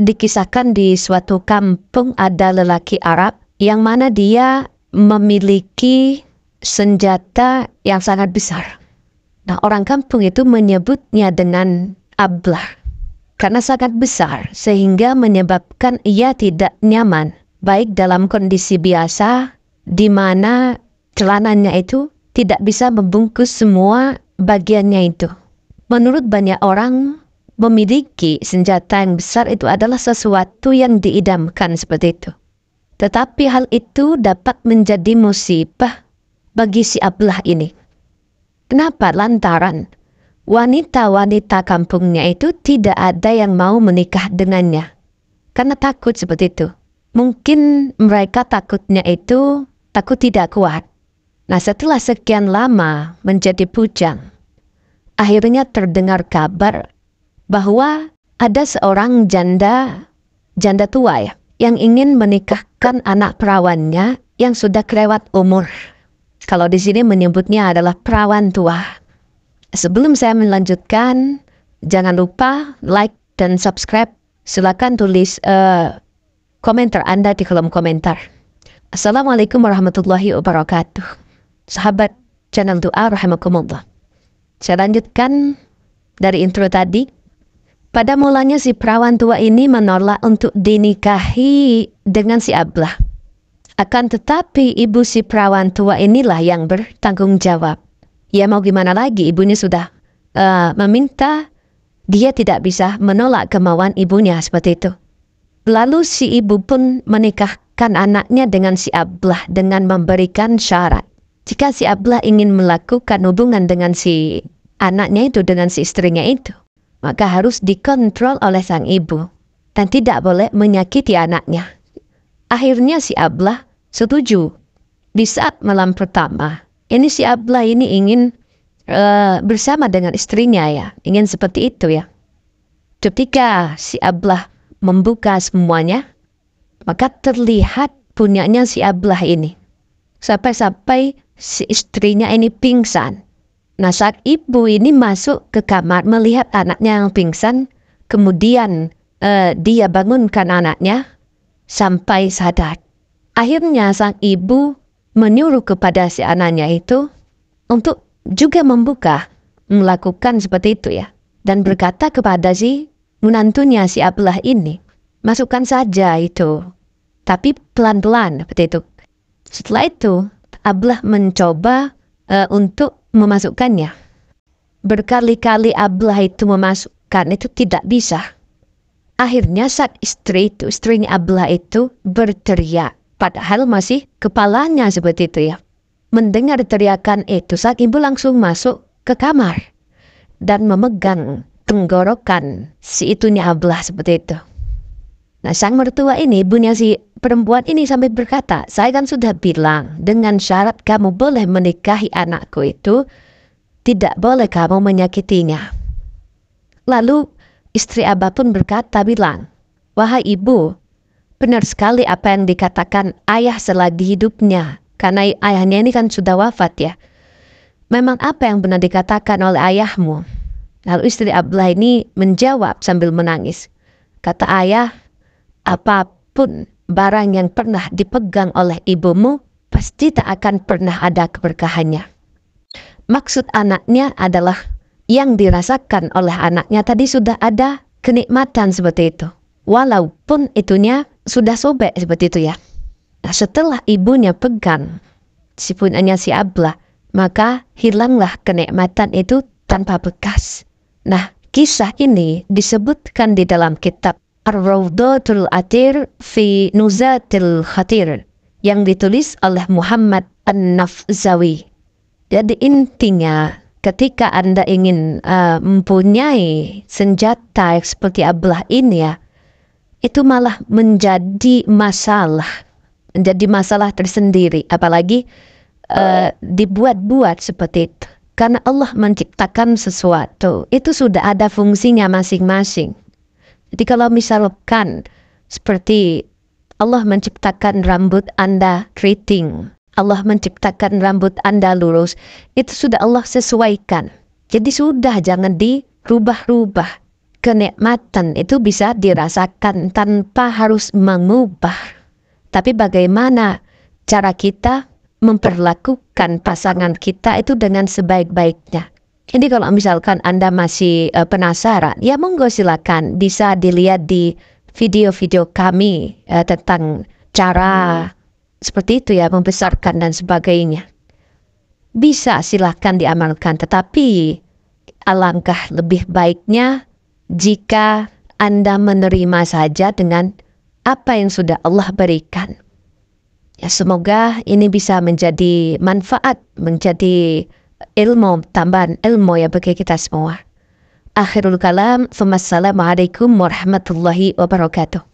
dikisahkan di suatu kampung ada lelaki Arab yang mana dia memiliki senjata yang sangat besar. Nah, orang kampung itu menyebutnya dengan ablah karena sangat besar sehingga menyebabkan ia tidak nyaman, baik dalam kondisi biasa di mana celananya itu tidak bisa membungkus semua bagiannya itu. Menurut banyak orang, memiliki senjata yang besar itu adalah sesuatu yang diidamkan seperti itu. Tetapi hal itu dapat menjadi musibah bagi si ablah ini. Kenapa? Lantaran wanita-wanita kampungnya itu tidak ada yang mau menikah dengannya. Karena takut seperti itu. Mungkin mereka takutnya itu takut tidak kuat. Nah, setelah sekian lama menjadi bujang, akhirnya terdengar kabar bahwa ada seorang janda tua ya, yang ingin menikahkan anak perawannya yang sudah kelewat umur. Kalau di sini menyebutnya adalah perawan tua. Sebelum saya melanjutkan, jangan lupa like dan subscribe. Silakan tulis komentar Anda di kolom komentar. Assalamualaikum warahmatullahi wabarakatuh. Sahabat channel doa rahimakumullah. Saya lanjutkan dari intro tadi. Pada mulanya si perawan tua ini menolak untuk dinikahi dengan si ablah. Akan tetapi ibu si perawan tua inilah yang bertanggung jawab. Ya mau gimana lagi, ibunya sudah meminta, dia tidak bisa menolak kemauan ibunya seperti itu. Lalu si ibu pun menikahkan anaknya dengan si ablah dengan memberikan syarat. Jika si ablah ingin melakukan hubungan dengan si anaknya itu, dengan si istrinya itu, maka harus dikontrol oleh sang ibu dan tidak boleh menyakiti anaknya. Akhirnya si ablah setuju. Di saat malam pertama, ini si ablah ini ingin bersama dengan istrinya ya, ingin seperti itu ya. Ketika si ablah membuka semuanya, maka terlihat punyanya si ablah ini. Sampai-sampai si istrinya ini pingsan. Nah, saat ibu ini masuk ke kamar melihat anaknya yang pingsan, kemudian dia bangunkan anaknya sampai sadar. Akhirnya sang ibu menyuruh kepada si anaknya itu untuk juga melakukan seperti itu ya. Dan berkata kepada si menantunya si ablah ini, masukkan saja itu, tapi pelan-pelan seperti itu. Setelah itu, ablah mencoba untuk memasukkannya. Berkali-kali ablah itu memasukkan, itu tidak bisa. Akhirnya saat istrinya ablah itu berteriak, padahal masih kepalanya seperti itu ya. Mendengar teriakan itu, saat ibu langsung masuk ke kamar dan memegang tenggorokan si itunya ablah seperti itu. Nah, sang mertua ini, ibunya si perempuan ini sampai berkata, saya kan sudah bilang dengan syarat kamu boleh menikahi anakku itu, tidak boleh kamu menyakitinya. Lalu istri abah pun bilang, wahai ibu, benar sekali apa yang dikatakan ayah selagi hidupnya, karena ayahnya ini kan sudah wafat ya. Memang apa yang benar dikatakan oleh ayahmu? Lalu istri ablah ini menjawab sambil menangis. Kata ayah, apapun barang yang pernah dipegang oleh ibumu, pasti tak akan pernah ada keberkahannya. Maksud anaknya adalah yang dirasakan oleh anaknya tadi sudah ada kenikmatan seperti itu. Walaupun itunya sudah sobek seperti itu ya. Nah, setelah ibunya pegang si punyanya si ablah, maka hilanglah kenikmatan itu tanpa bekas. Nah, kisah ini disebutkan di dalam kitab Ar-Rawdatul Athir fi Nuzatil Khatir yang ditulis oleh Muhammad An-Nafzawi. Jadi intinya, ketika Anda ingin mempunyai senjata seperti ablah ini ya, itu malah menjadi masalah tersendiri, apalagi dibuat-buat seperti itu. Karena Allah menciptakan sesuatu, itu sudah ada fungsinya masing-masing. Jadi kalau misalkan seperti Allah menciptakan rambut Anda keriting, Allah menciptakan rambut Anda lurus, itu sudah Allah sesuaikan. Jadi sudah, jangan dirubah-rubah. kenikmatan itu bisa dirasakan tanpa harus mengubah. Tapi bagaimana cara kita memperlakukan pasangan kita itu dengan sebaik-baiknya. Jadi kalau misalkan Anda masih penasaran, ya monggo silakan bisa dilihat di video-video kami tentang cara seperti itu ya, membesarkan dan sebagainya. Bisa silakan diamalkan, tetapi alangkah lebih baiknya jika Anda menerima saja dengan apa yang sudah Allah berikan. Ya, semoga ini bisa menjadi manfaat, menjadi ilmu, tambahan ilmu ya bagi kita semua. Akhirul kalam, wassalamualaikum warahmatullahi wabarakatuh.